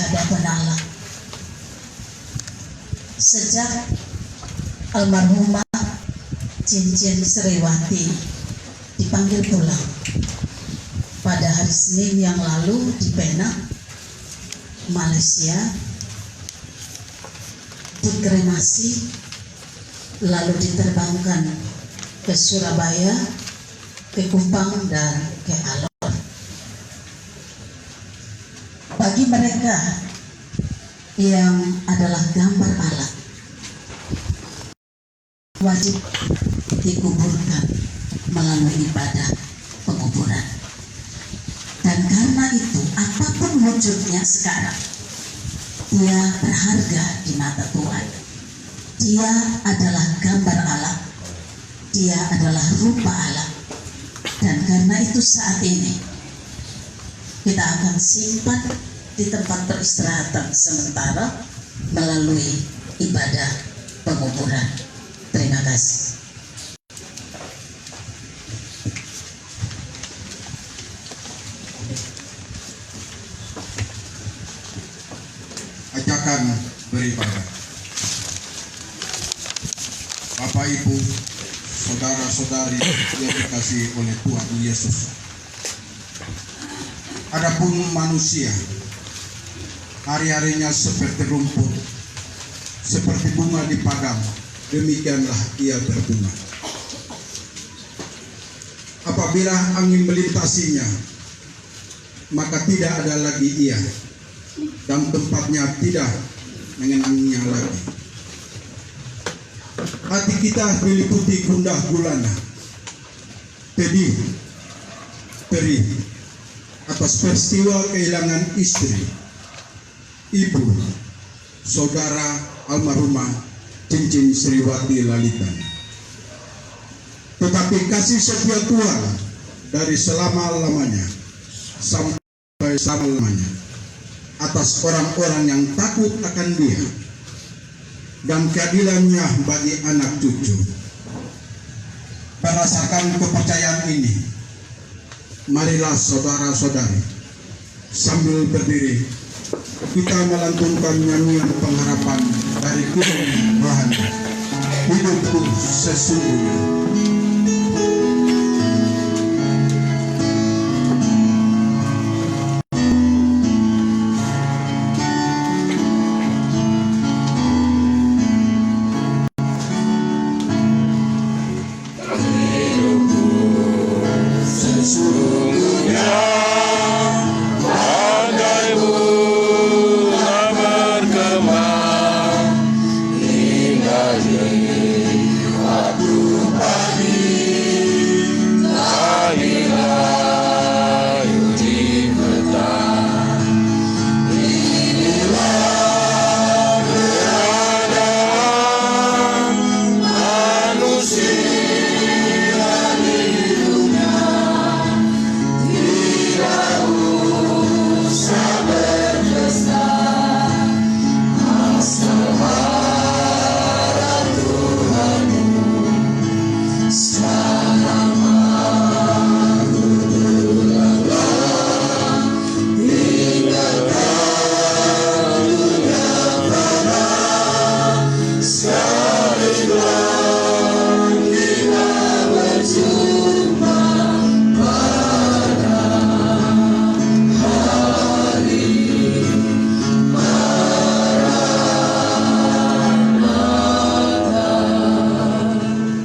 hadapan Allah. Sejak almarhumah Cincin Sriwati dipanggil pulang pada hari Senin yang lalu di Penang, Malaysia, dikremasi lalu diterbangkan ke Surabaya, ke Kupang, dan ke Alor. Bagi mereka yang adalah gambar Allah, wajib dikuburkan melalui ibadah penguburan. Dan karena itu, apapun wujudnya sekarang, dia berharga di mata Tuhan. Dia adalah gambar Allah, dia adalah rupa Allah. Dan karena itu saat ini kita akan simpan di tempat peristirahatan sementara melalui ibadah penguburan. Terima kasih. Ajakan beribadah. Bapak, Ibu, saudara-saudari yang dikasihi oleh Tuhan Yesus. Adapun manusia, hari-harinya seperti rumput, seperti bunga di padang, demikianlah ia berbunga. Apabila angin melintasinya, maka tidak ada lagi ia, dan tempatnya tidak mengenangnya lagi. Hati kita diliputi gundah gulana, pedih, perih atas peristiwa kehilangan istri, ibu, saudara almarhumah Cincin Sriwati Lalitan. Tetapi kasih setia Tuhan dari selama-lamanya sampai selama-lamanya atas orang-orang yang takut akan Dia, dan keadilannya bagi anak cucu. Berdasarkan kepercayaan ini, marilah saudara-saudari, sambil berdiri kita melantunkan nyanyian pengharapan dari Gunung Rohani, Hidupku Sesungguhnya.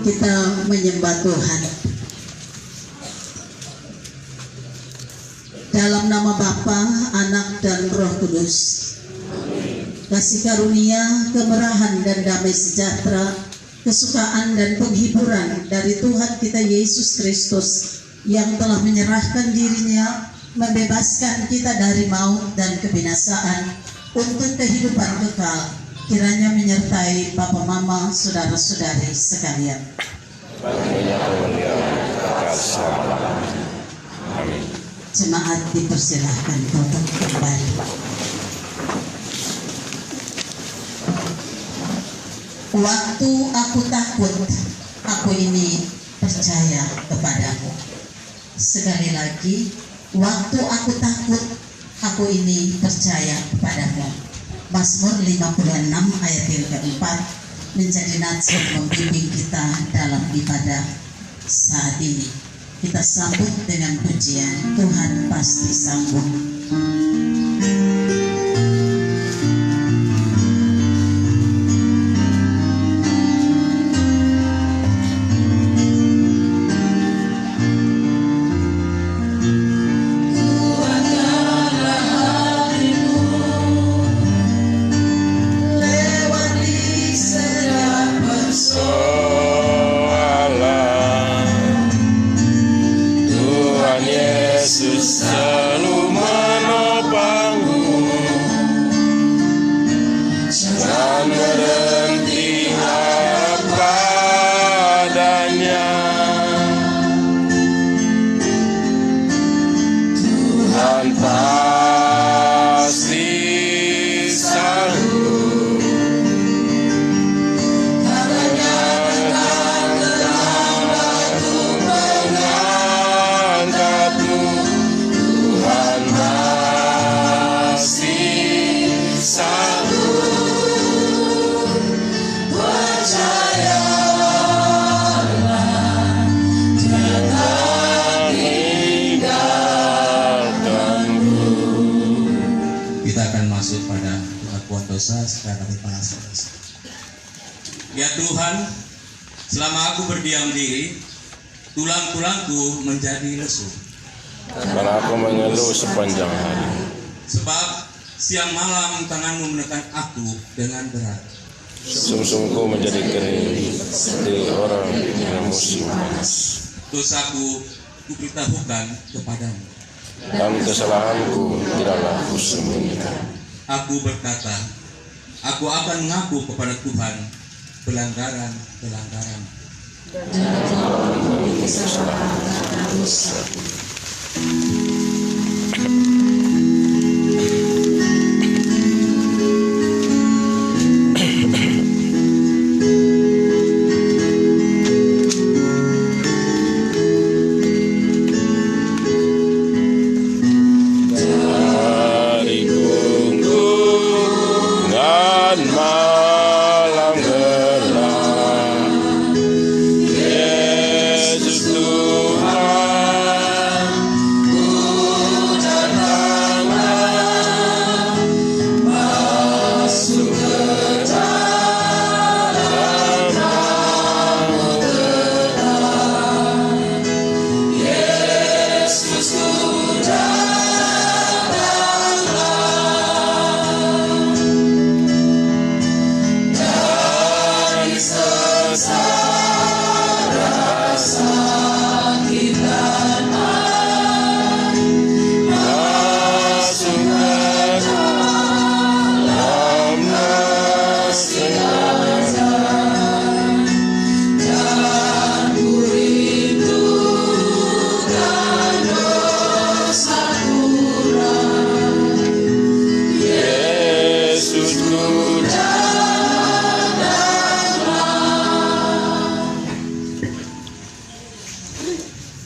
Kita menyembah Tuhan. Dalam nama Bapa, Anak, dan Roh Kudus. Kasih karunia, kemurahan, dan damai sejahtera, kesukaan dan penghiburan dari Tuhan kita Yesus Kristus yang telah menyerahkan dirinya, membebaskan kita dari maut dan kebinasaan untuk kehidupan kekal, kiranya menyertai Papa, Mama, saudara-saudari sekalian. Amin. Jemaat dipersilahkan untuk kembali. Waktu aku takut, aku ini percaya kepadamu. Sekali lagi, waktu aku takut, Aku ini percaya kepadamu. Mazmur 56 ayat yang keempat menjadi nats yang membimbing kita dalam ibadah saat ini. Kita sambut dengan pujian Tuhan pasti sanggup. Ya Tuhan, selama aku berdiam diri, tulang-tulangku menjadi lesu. Karena aku mengeluh sepanjang hari. Sebab siang malam tanganmu menekan aku dengan berat. Sumsumku menjadi kering seperti orang yang musim panas. Dosaku kuberitahukan kepadamu. Dan kesalahanku tidaklah kusembunyikan. Aku berkata, aku akan mengaku kepada Tuhan pelanggaran-pelanggaran.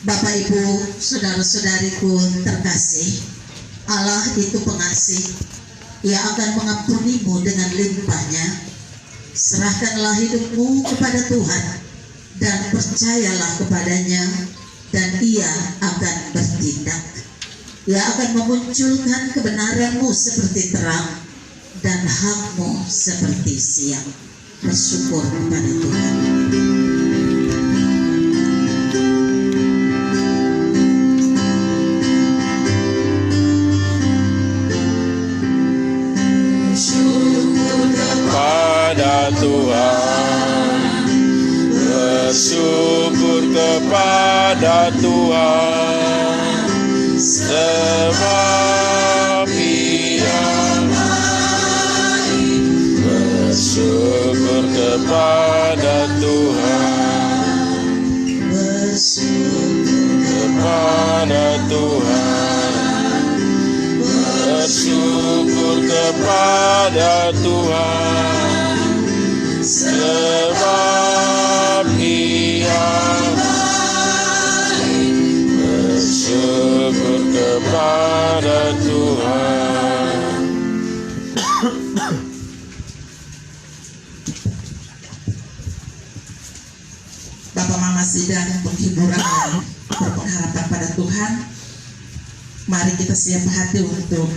Bapak Ibu, saudara-saudariku terkasih, Allah itu pengasih. Ia akan mengampunimu dengan limpahnya. Serahkanlah hidupmu kepada Tuhan dan percayalah kepadanya, dan Ia akan bertindak. Ia akan memunculkan kebenaranmu seperti terang dan hakmu seperti siang. Bersyukur kepada Tuhan. Bersyukur kepada Tuhan, sebab Ia baik. Bersyukur kepada Tuhan, bersyukur kepada Tuhan, bersyukur kepada Tuhan, sebab Ia baik. Bersyukur kepada Tuhan. informasi dan penghiburan yang berpengharapan pada Tuhan, mari kita siap hati untuk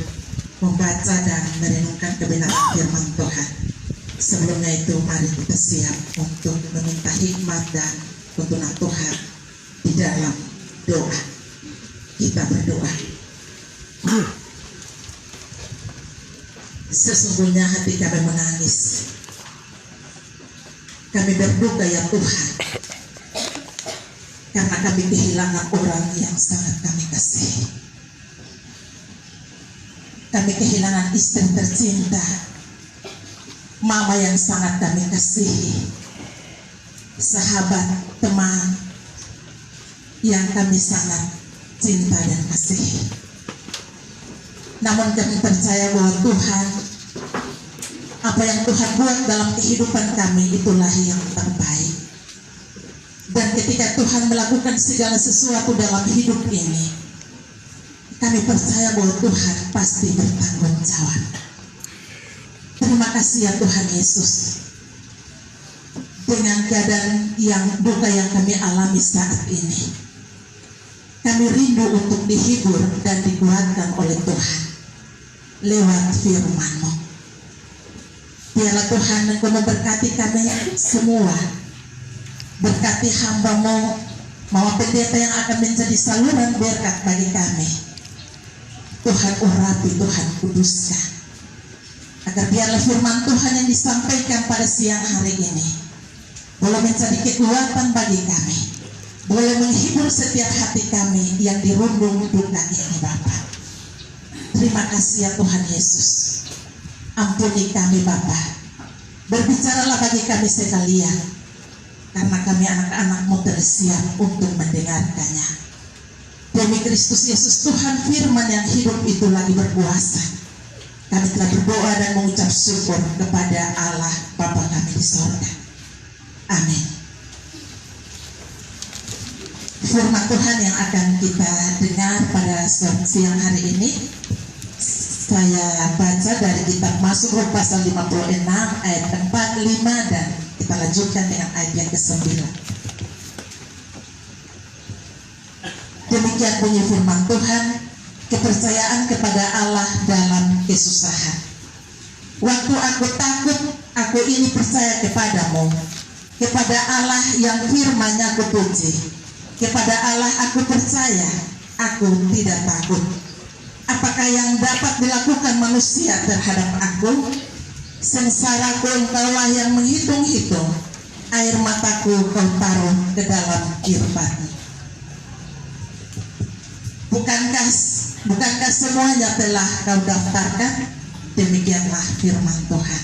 membaca dan merenungkan kebenaran firman Tuhan. Sebelumnya itu mari kita siap untuk meminta hikmat dan tuntunan Tuhan di dalam doa. Kita berdoa. Sesungguhnya hati kami menangis. Kami berduka ya Tuhan, karena kami kehilangan orang yang sangat kami kasihi. Kami kehilangan istri tercinta, mama yang sangat kami kasihi, sahabat, teman yang kami sangat cinta dan kasihi. Namun kami percaya bahwa Tuhan, apa yang Tuhan buat dalam kehidupan kami itulah yang terbaik. Dan ketika Tuhan melakukan segala sesuatu dalam hidup ini, kami percaya bahwa Tuhan pasti bertanggung jawab. Terima kasih ya Tuhan Yesus. Dengan keadaan yang duka yang kami alami saat ini, kami rindu untuk dihibur dan dikuatkan oleh Tuhan lewat firman-Mu. Biarlah Tuhan Engkau memberkati kami semua. Berkati hamba-Mu, Mama Pendeta yang akan menjadi saluran berkat bagi kami. Tuhan urapi, Tuhan kuduskan, agar biarlah firman Tuhan yang disampaikan pada siang hari ini boleh menjadi kekuatan bagi kami, boleh menghibur setiap hati kami yang dirundung duka ini Bapa. Terima kasih ya Tuhan Yesus. Ampuni kami Bapa. Berbicaralah bagi kami sekalian, karena kami anak-anak-Mu tersiap untuk mendengarkannya. Demi Kristus Yesus Tuhan, firman yang hidup itu lagi berkuasa. Kami telah berdoa dan mengucap syukur kepada Allah Bapa kami di sorga. Amin. Firman Tuhan yang akan kita dengar pada siang hari ini, saya baca dari kitab Mazmur pasal 56 ayat 4, 5 dan kita lanjutkan dengan ayat yang ke-9. Demikian bunyi firman Tuhan, kepercayaan kepada Allah dalam kesusahan. Waktu aku takut, aku ini percaya kepadamu. Kepada Allah yang firman-Nya aku puji. Kepada Allah aku percaya, aku tidak takut. Apakah yang dapat dilakukan manusia terhadap aku? Sengsaraku Engkaulah yang menghitung-hitung, air mataku Kau taruh ke dalam kirbat. Bukankah semuanya telah Kau daftarkan? Demikianlah firman Tuhan.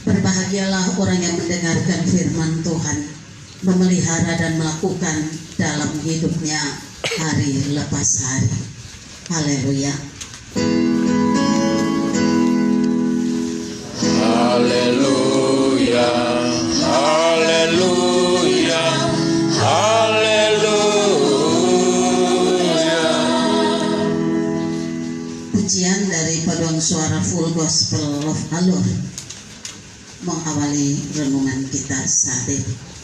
Berbahagialah orang yang mendengarkan firman Tuhan, memelihara dan melakukan dalam hidupnya hari lepas hari. Haleluya. Haleluya, haleluya, haleluya. Pujian dari paduan suara Full Gospel of Alor mengawali renungan kita saat ini.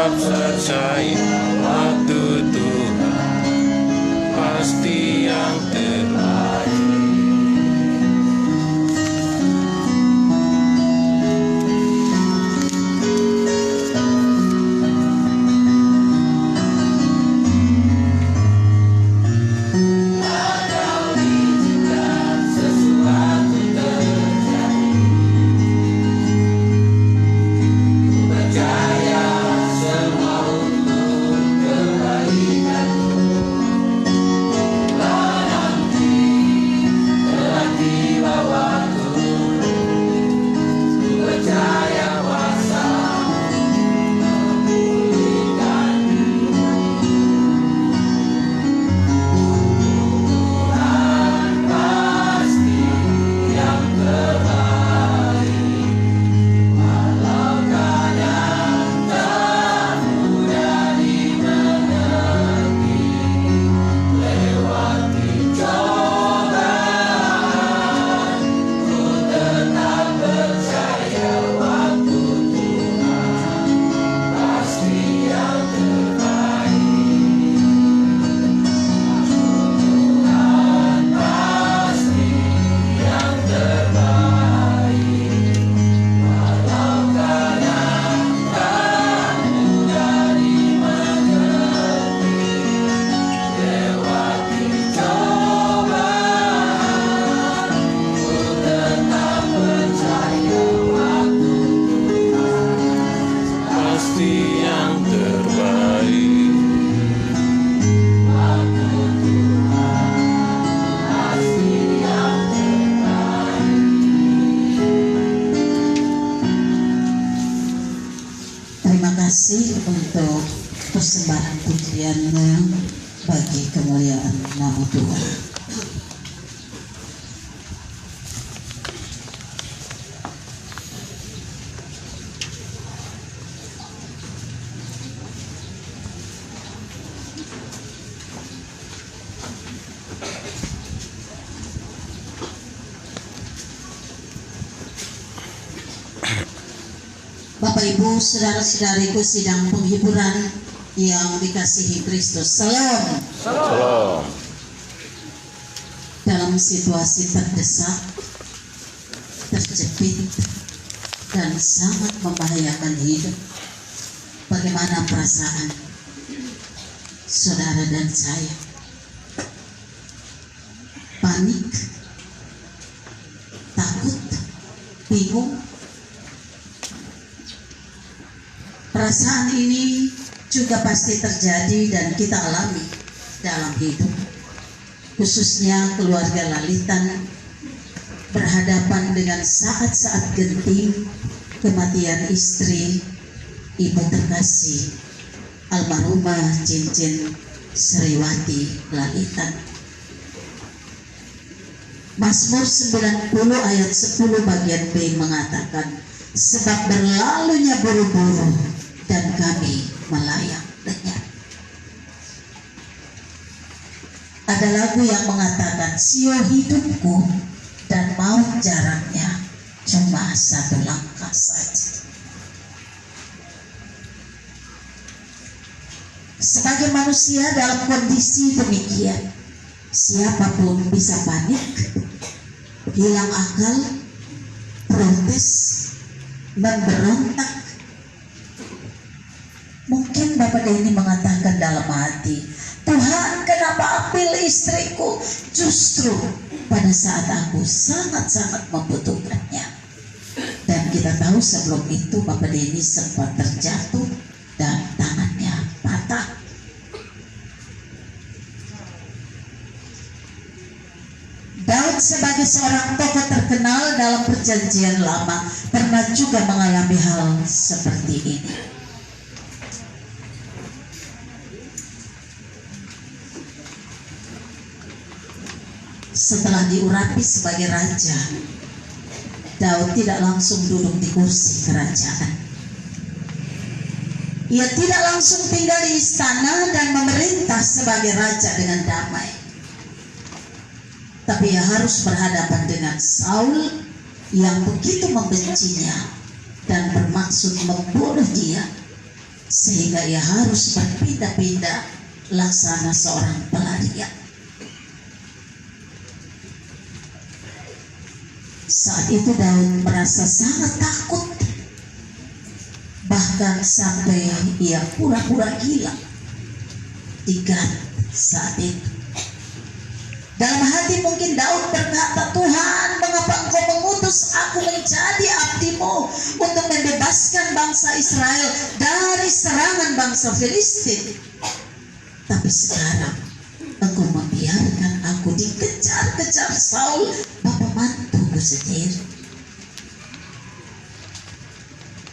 tetap percaya waktu Tuhan pasti yang terbaik. Terima kasih untuk persembahan pujiannya bagi kemuliaan nama Tuhan. Bapak Ibu, saudara-saudariku sidang penghiburan yang dikasihi Kristus. Salam. Salam. Dalam situasi terdesak, terjepit, dan sangat membahayakan hidup, bagaimana perasaan saudara dan saya? Panik, takut, bingung. Perasaan ini juga pasti terjadi dan kita alami dalam hidup, khususnya keluarga Lalitan berhadapan dengan saat-saat genting kematian istri ibu terkasih almarhumah Cincin Sriwati Lalitan. Mazmur 90 ayat 10 bagian B mengatakan, sebab berlalunya buru-buru dan kami melayang lenyap. Ada lagu yang mengatakan, sio hidupku dan maut jaraknya cuma satu langkah saja. Sebagai manusia dalam kondisi demikian, siapapun bisa panik, hilang akal, protes, memberontak. Mungkin Bapak Denny mengatakan dalam hati, Tuhan, kenapa ambil istriku justru pada saat aku sangat-sangat membutuhkannya. Dan kita tahu sebelum itu Bapak Denny sempat terjatuh dan tangannya patah. Daud sebagai seorang tokoh terkenal dalam perjanjian lama pernah juga mengalami hal seperti ini. Setelah diurapi sebagai raja, Daud tidak langsung duduk di kursi kerajaan. Ia tidak langsung tinggal di istana dan memerintah sebagai raja dengan damai. Tapi ia harus berhadapan dengan Saul yang begitu membencinya dan bermaksud membunuh dia. sehingga ia harus berpindah-pindah laksana seorang pelarian. Saat itu Daud merasa sangat takut, bahkan sampai ia pura-pura gila di Gat saat itu. Dalam hati mungkin Daud berkata, Tuhan, mengapa engkau mengutus aku menjadi abdimu untuk membebaskan bangsa Israel dari serangan bangsa Filistin? Tapi sekarang engkau membiarkan aku dikejar-kejar Saul, bapa mantuku sendiri.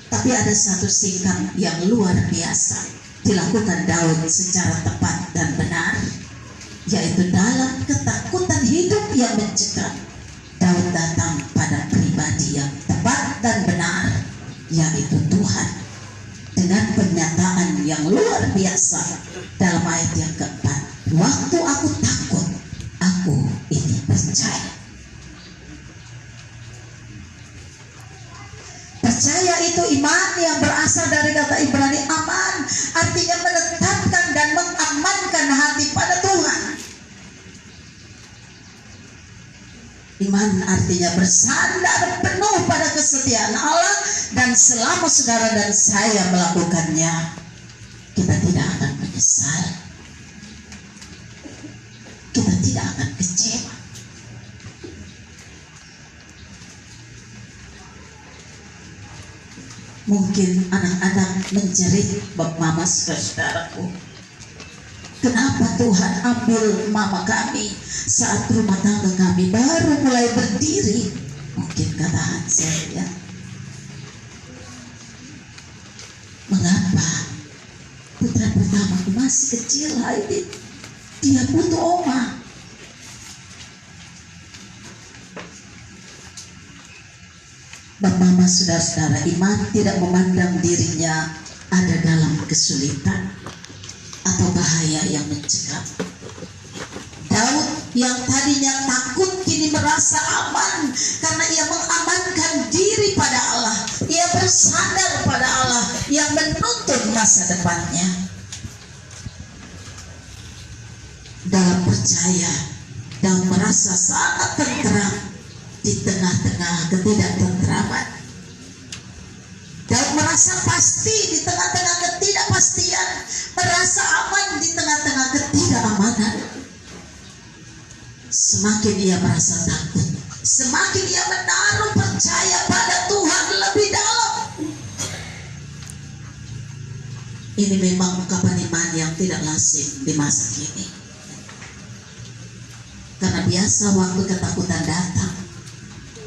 Tapi ada satu sikap yang luar biasa dilakukan Daud secara tepat dan benar, yaitu dalam ketakutan hidup yang mencekam, Daud datang pada pribadi yang tepat dan benar, yaitu Tuhan, dengan pernyataan yang luar biasa dalam ayat yang keempat. Waktu aku takut, aku ini percaya. Percaya itu iman yang berasal dari kata Ibrani aman, artinya menetapkan dan mengamankan hati pada Tuhan. Iman artinya bersandar penuh pada kesetiaan Allah, dan selama saudara dan saya melakukannya, kita tidak akan menyesal, kita tidak akan kecewa. Mungkin anak-anak menjerit, bab mama saudaraku, kenapa Tuhan ambil mama kami saat rumah tangga kami baru mulai berdiri? Mungkin kata Hansel, ya. Mengapa putra pertamaku masih kecil, Haidit, dia butuh oma. Mama, saudara-saudara, iman tidak memandang dirinya ada dalam kesulitan atau bahaya yang mencekam. Daud yang tadinya takut kini merasa aman karena ia mengamankan diri pada Allah. Ia bersandar pada Allah yang menuntun masa depannya. Dalam percaya dan merasa sangat tenteram di tengah-tengah ketidaktentraman. Daud merasa pasti di tengah-tengah ketidakpastian, merasa aman di tengah-tengah ketidakamanan. Semakin ia merasa takut, semakin ia menaruh percaya pada Tuhan lebih dalam. Ini memang ungkapan iman yang tidak lazim di masa kini. Karena biasa waktu ketakutan datang,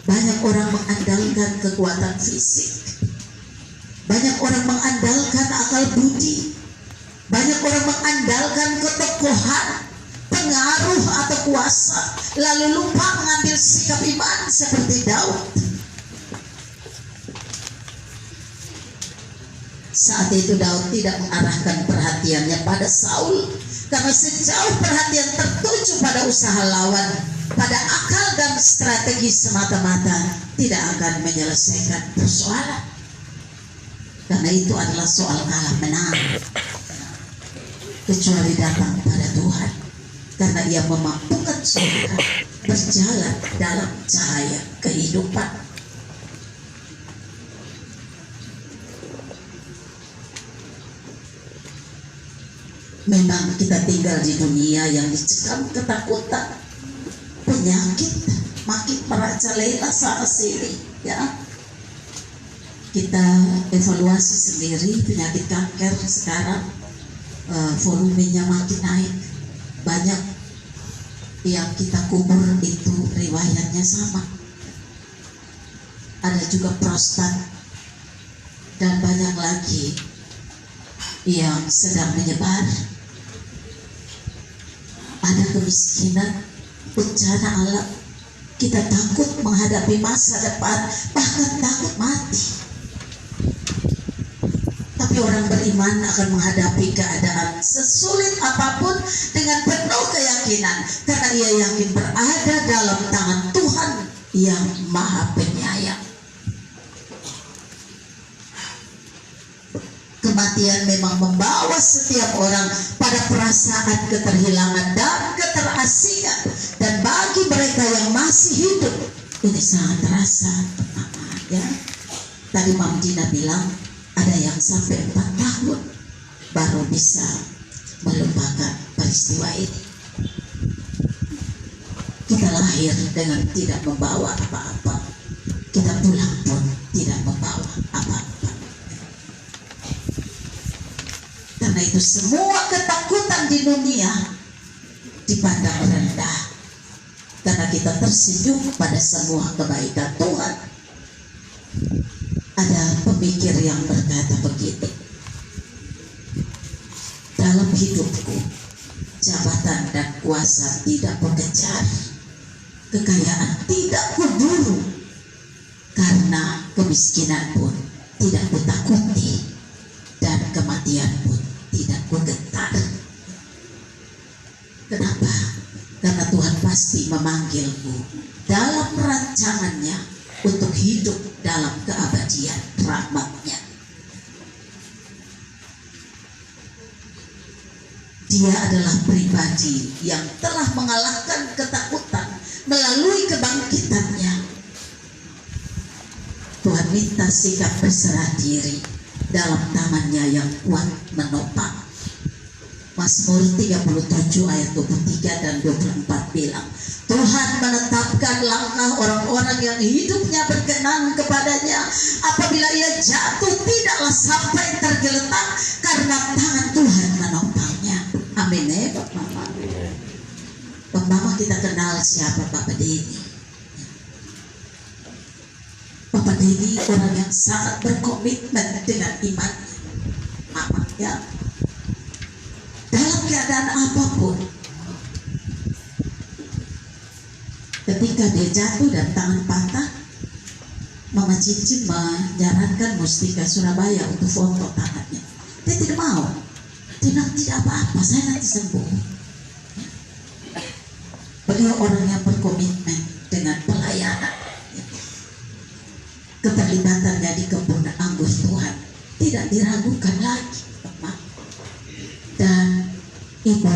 banyak orang mengandalkan kekuatan fisik, banyak orang mengandalkan akal budi, banyak orang mengandalkan ketokohan, pengaruh atau kuasa, lalu lupa mengambil sikap iman seperti Daud. Saat itu Daud tidak mengarahkan perhatiannya pada Saul, karena sejauh perhatian tertuju pada usaha lawan, pada akal dan strategi semata-mata, tidak akan menyelesaikan persoalan. Karena itu adalah soal kalah menang, kecuali datang pada Tuhan, karena ia memampukan saudara berjalan dalam cahaya kehidupan. Memang kita tinggal di dunia yang dicekam ketakutan, penyakit makin merajalela sana sini, ya. Kita evaluasi sendiri penyakit kanker sekarang, volumenya makin naik. Banyak yang kita kubur itu riwayatnya sama. Ada juga prostat dan banyak lagi yang sedang menyebar. Ada kemiskinan, bencana alam. Kita takut menghadapi masa depan, bahkan takut mati. Tapi orang beriman akan menghadapi keadaan sesulit apapun dengan penuh keyakinan, karena ia yakin berada dalam tangan Tuhan yang Maha Penyayang. kematian memang membawa setiap orang pada perasaan keterhilangan dan keterasingan. Dan bagi mereka yang masih hidup, ini sangat terasa, ya. Tadi Mam Dina bilang ada yang sampai 4 tahun baru bisa melupakan peristiwa ini. Kita lahir dengan tidak membawa apa-apa, kita pulang pun tidak membawa apa-apa. Karena itu semua ketakutan di dunia dipandang rendah, karena kita tersenyum pada semua kebaikan Tuhan. Ada pemikir yang berkata begitu, dalam hidupku jabatan dan kuasa tidak kukejar, kekayaan tidak kuburu, karena kemiskinan pun tidak kutakuti, dan kematian pun tidak kugentar. Kenapa? Karena Tuhan pasti memanggilku dalam rancangannya untuk hidup dalam keabadian rahmat-Nya. Dia adalah pribadi yang telah mengalahkan ketakutan melalui kebangkitan-Nya. Tuhan minta sikap berserah diri dalam tangan-Nya yang kuat menopang. Mazmur 37 ayat 23 dan 24 bilang, Tuhan menetapkan langkah orang-orang yang hidupnya berkenan kepadanya. Apabila ia jatuh, tidaklah sampai tergeletak, karena tangan Tuhan menopangnya. Amin ya Pak Mama. Pak Mama kita kenal siapa Bapak Denny. Bapak Denny orang yang sangat berkomitmen dengan iman Mama, ya. Dalam keadaan apapun, ketika dia jatuh dan tangan patah, Mama Cincin menyarankan mesti ke Surabaya untuk foto tangannya. Dia tidak mau. Dia bilang tidak apa-apa, saya nanti sembuh. Beliau orang yang berkomitmen dengan pelayanan. Keterlibatannya di kebun anggur Tuhan tidak diragukan lagi. Dan Ibu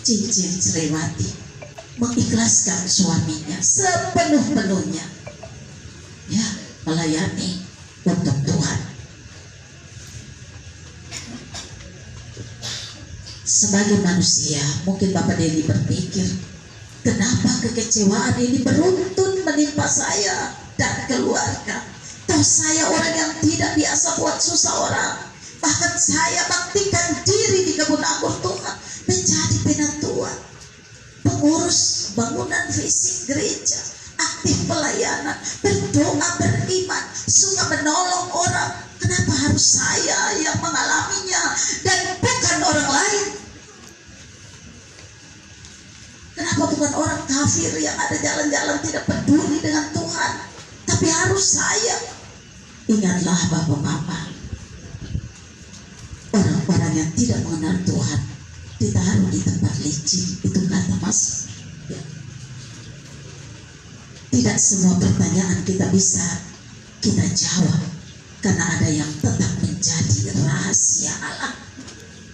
Cincin Sriwati mengikhlaskan suaminya sepenuh-penuhnya, ya, melayani untuk Tuhan. Sebagai manusia, mungkin Bapak Denny berpikir, kenapa kekecewaan ini beruntun menimpa saya dan keluarga? Toh saya orang yang tidak biasa buat susah orang. Bahkan saya baktikan diri di kebun anggur Tuhan, menjadi penatua, pengurus bangunan fisik gereja, aktif pelayanan, berdoa, beriman, suka menolong orang. Kenapa harus saya yang mengalaminya dan bukan orang lain? Kenapa bukan orang kafir yang ada jalan-jalan tidak peduli dengan Tuhan, tapi harus saya? Ingatlah Bapak Mama, orang-orang yang tidak mengenal Tuhan ditaruh di tempat licin, itu kata Mas, ya. Tidak semua pertanyaan kita bisa kita jawab, karena ada yang tetap menjadi rahasia Allah.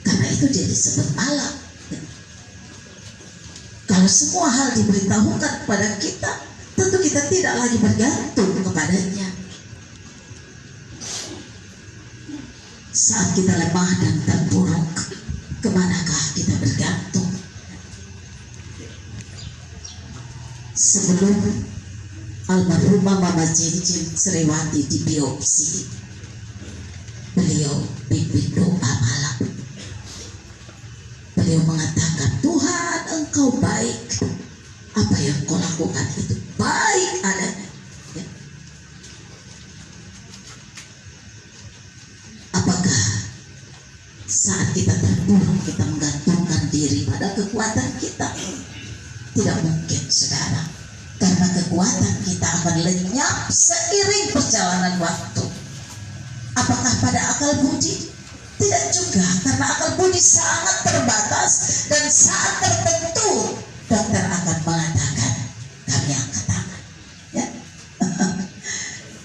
Karena itu dia disebut Allah, ya. Kalau semua hal diberitahukan kepada kita, tentu kita tidak lagi bergantung kepadanya. Saat kita lemah dan terpuruk, kemanakah kita bergantung? Sebelum almarhumah Mama Cincin Sriwati dibiopsi, beliau pimpin doa malam. Beliau mengatakan, Tuhan Engkau baik, apa yang Kau lakukan itu baik adanya. Ya. Apakah saat kita terpuruk kita menggantungkan diri pada kekuatan kita? Tidak mungkin, saudara, karena kekuatan kita akan lenyap seiring perjalanan waktu. Apakah pada akal budi? Tidak juga, karena akal budi sangat terbatas, dan saat tertentu dokter akan mengatakan kami angkat tangan, ya.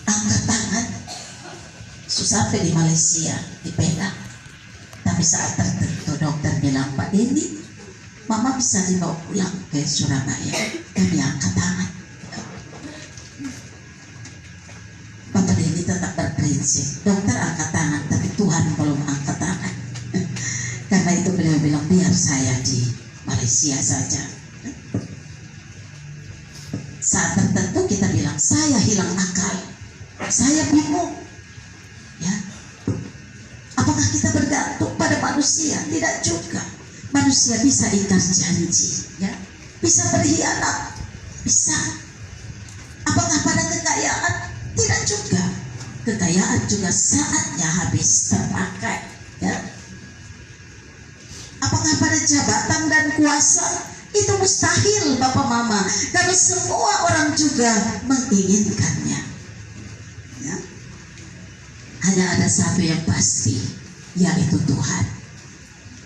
Angkat tangan. Sampai di Malaysia, di Penang, saat tertentu dokter bilang, Pak Denny, Mama bisa dibawa pulang ke Surabaya. Kami angkat tangan. Bapak Denny tetap berprinsip, dokter angkat tangan, tapi Tuhan belum angkat tangan. Karena itu beliau bilang, biar saya di Malaysia saja. Saat tertentu kita bilang, saya hilang akal, saya bingung. Ya, apakah kita bergantung pada manusia? Tidak juga. Manusia bisa ingkar janji, ya, bisa berkhianat, bisa. Apakah pada kekayaan? Tidak juga. Kekayaan juga saatnya habis terpakai, ya. Apakah pada jabatan dan kuasa? Itu mustahil, Bapak Mama, karena semua orang juga menginginkannya, ya. Hanya ada satu yang pasti, yaitu Tuhan.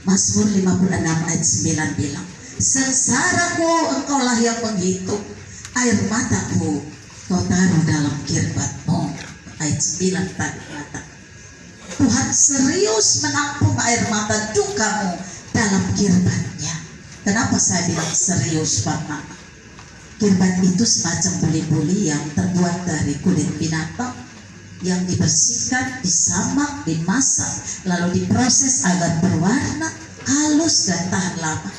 Mazmur 56 ayat 9 bilang, sengsaraku engkaulah yang menghitung, air mataku kau taruh dalam kirbatmu. Ayat 9 tadi kata, Tuhan serius menampung air mata dukamu dalam kirbatnya. Kenapa saya bilang serius, Pak Mama? Kirbat itu semacam buli-buli yang terbuat dari kulit binatang, yang dibersihkan, disamak, dimasak, lalu diproses agar berwarna, halus dan tahan lama.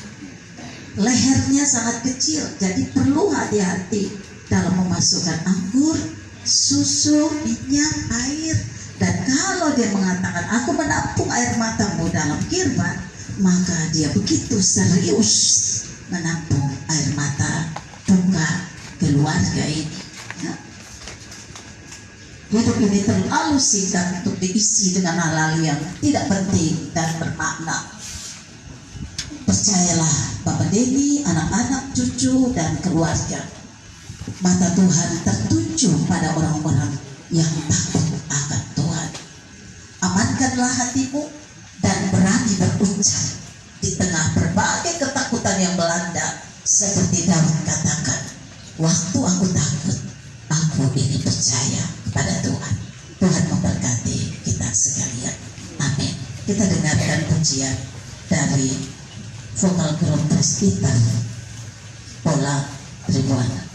Lehernya sangat kecil, jadi perlu hati-hati dalam memasukkan anggur, susu, minyak, air. Dan kalau dia mengatakan, aku menampung air matamu dalam kirbat, maka dia begitu serius menampung air mata duka keluarga ini. Ya. Hidup ini terlalu singkat untuk diisi dengan hal-hal yang tidak penting dan bermakna. Percayalah Bapak Denny, anak-anak, cucu, dan keluarga, mata Tuhan tertuju pada orang-orang yang takut akan Tuhan. Amankanlah hatimu dan berani berucap di tengah berbagai ketakutan yang melanda, seperti Daud katakan, waktu aku takut, aku ini percaya kepada Tuhan. Tuhan memberkati kita sekalian. Amin. Kita dengarkan pujian dari vokal grup Presbyter Pola Tribuana.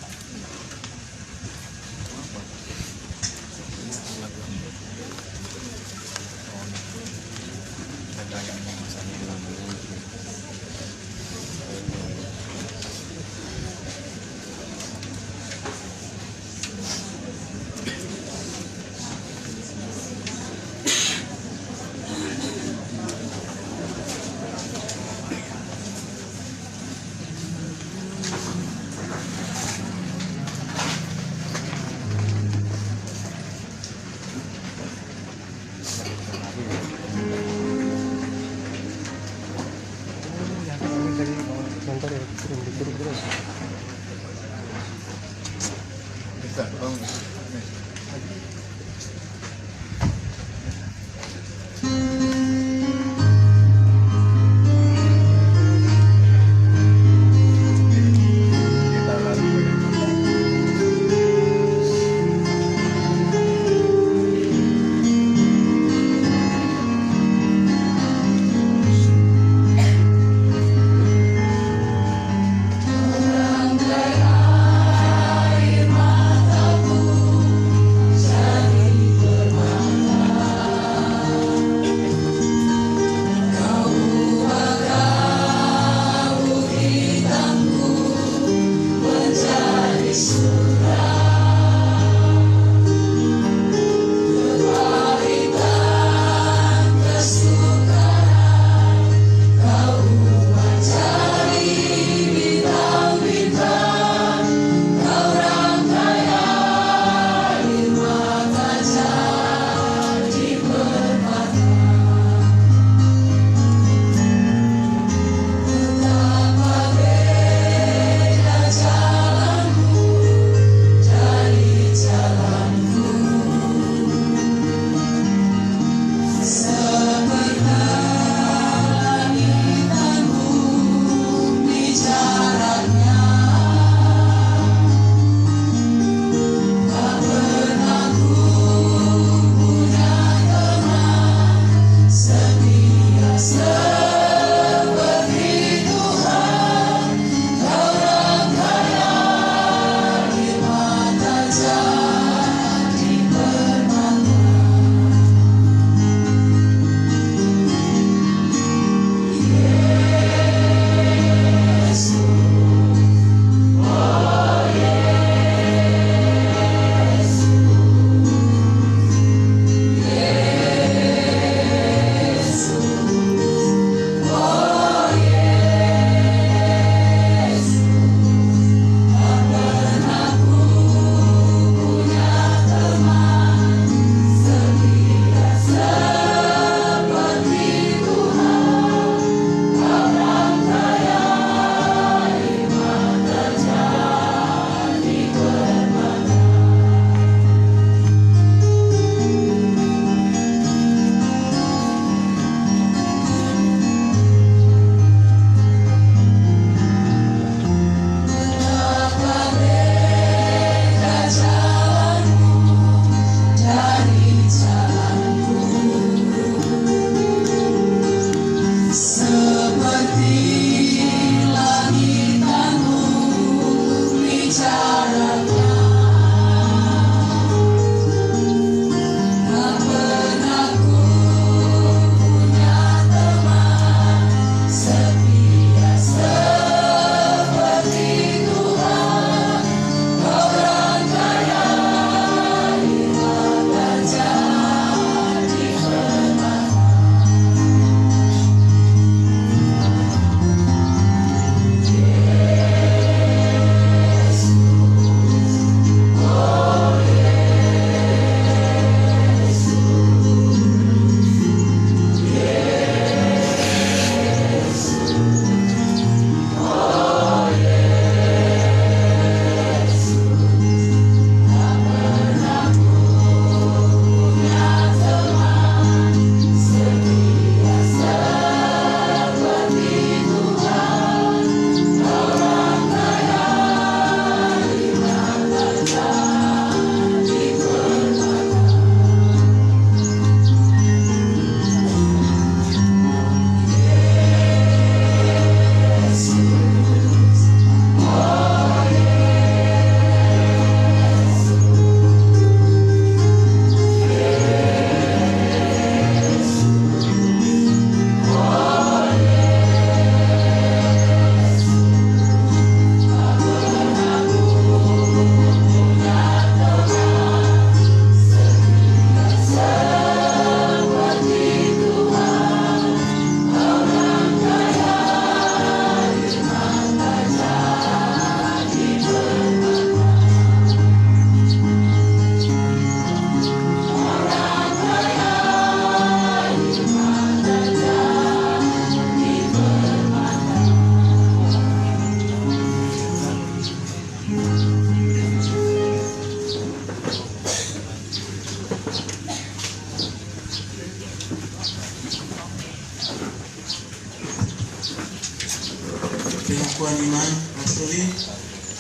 pengakuan iman Rastuli,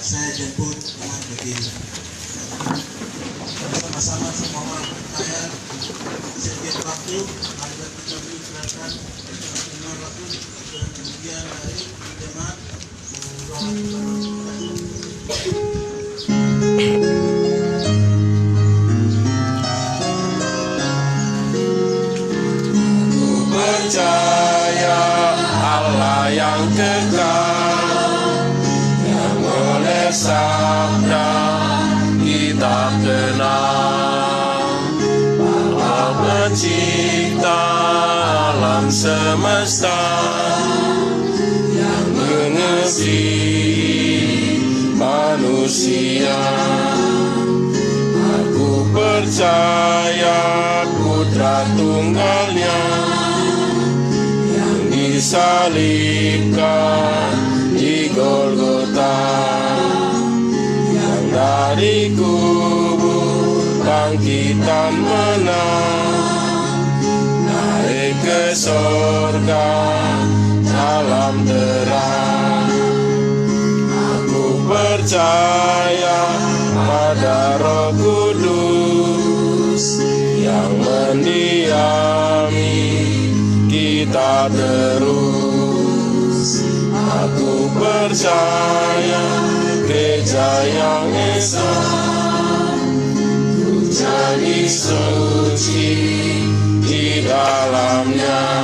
saya jemput dengan berdiri. Sama-sama semoga saya sedikit waktu agar kita mengikrarkan iman Rasul dan kemudian dari jemaat Percaya Allah yang kekal, yang oleh sabda kita kenal, bahwa pencipta alam semesta yang mengasihi manusia. Aku percaya Putra Tunggalnya disalibkan di Golgota, yang dari kubur bangkitan menang, naik ke sorga dalam terang. Aku percaya pada Roh Kudus yang mendiami kita terus. Aku percaya gereja yang esa, ku jadi suci di dalamnya.